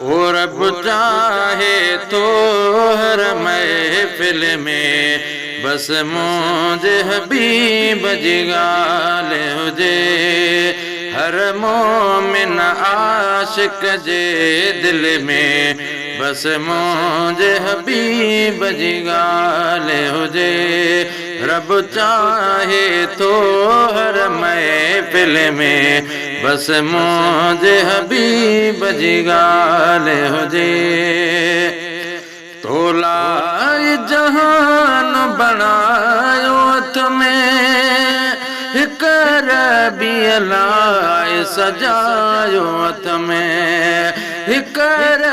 ओ रब चाहे तो हर महफिल में बस मुझे हबीब जी गाल हुजे। हर मोमिन आशिक जे दिल में बस मुझे हबीब जी गाल हुजे। रब चाहे तो हर महफिल में बस मुझे हबीब जी गाल हुजे। तोला जहान बनायो तुम्हें कर भी अलाए सजायो तुम्हें कर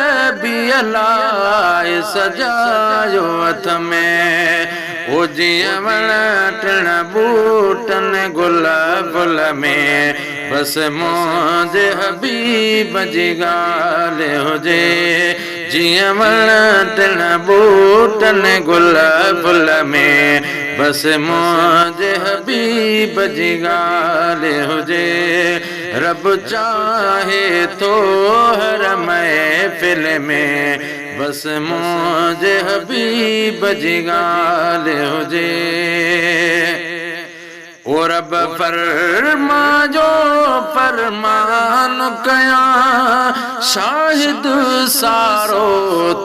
भी अलाए सजायो तुम्हें। ओ जिया वण बूटन गुल फुल में बस मुझे हबीब जी गाल हुजे। जिया वण बूटन गुल फुल में बस मुझे हबीब जी गाल हुजे। रब चाहे तो हर महफिल में बस मुझे हबीब जी गाल हुजे। ओ रब फरमा जो फरमान कया शाहिद सारो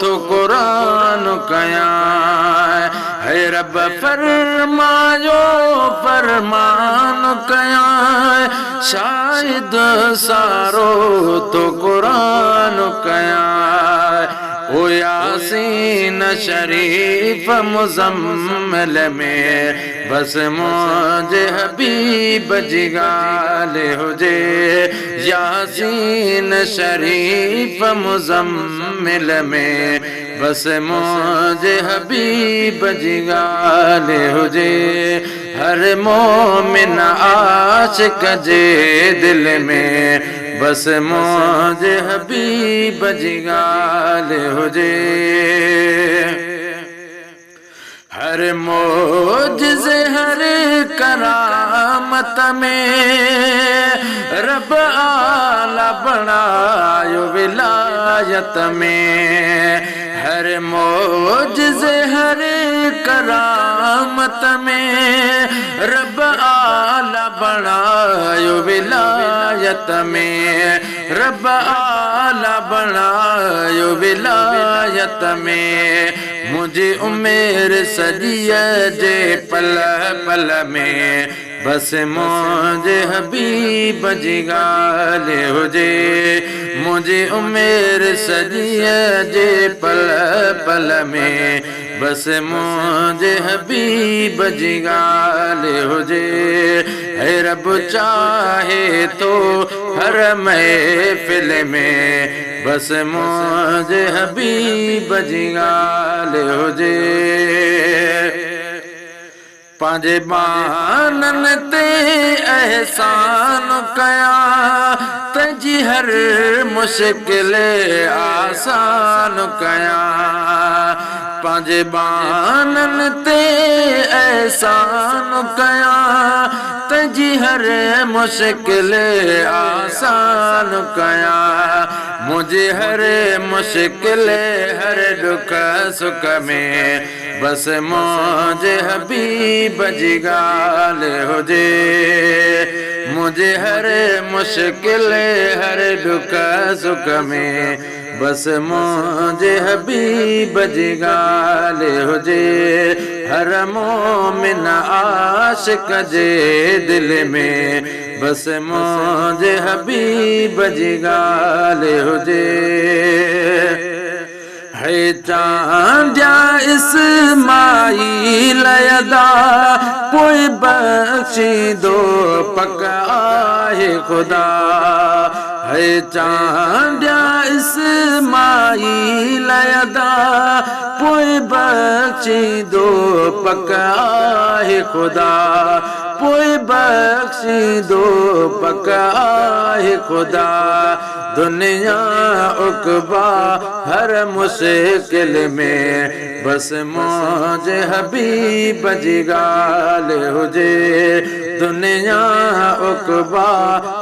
तो कुरान कया। है रब फरमा जो फरमान कया शाहिद सारो तो कुरान कया। ओ यासीन शरीफ मुजम्मिल में बस मुझे हबीब जी गाल हुजे। यासीन शरीफ मुजम्मिल में बस मुझे हबीब जी गाल हुजे। हर मोमिन आशिक जे दिल में बस मुझे हबीब जी गाल हुजे। हर मोजिज़े हर करामत में रब आला बनायो विलायत में। हर मोजिज़े हर करामत में रब आला बनायो विलायत में। रब आला बनायो विलायत में। मुझे उमेर सदिया जे पल पल में बस मुझे हबीब जी गाल हुजे। मुझे उमेर सदिया जे पल पल में बस मुझे हबीब जी गाल हुजे। है रब चाहे तो हर महफिल में बस मुझे हबीब जी गाल हुजे। पांजे बानन ते एहसान कया तंजी हर मुश्किल आसान कया। पांजे बानन ते एहसान कया तंजी हर मुश्किल आसान कया। मुझे हर मुश्किल हर दुख सुख में बस मुझे हबीब जी गाल हुजे। मुझे हर मुश्किल हर दुख सुख में बस मुझे हबीब जी गाल हुजे। हर मोमिन आशिक जे दिल में बस मुझे हबीब जी गाल हुजे। है चांदिया इस्माइल अदा पोइ बख्शी दो पक आहे खुदा। है चांदिया इस्माइल अदा पोइ बख्शी दो पक आहे खुदा। पोइ बख्शी दो पका है खुदा दुनिया उकबा हर मुश्किल में बस मौज हबीब जी गाल हुजे दुनिया उकबा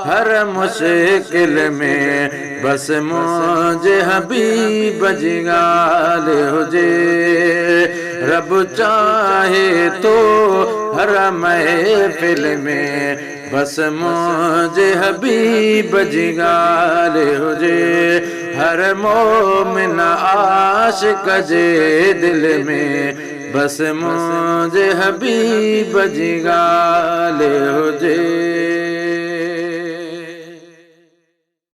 हर मुश्किल में बस मौज हबीब जी गाल हुजे रब चाहे तो हर महफिल में बस मौज हबीब जी गाल हुजे हर मोमिन आशिक जे दिल में बस मौज हबीब जी गाल हुजे।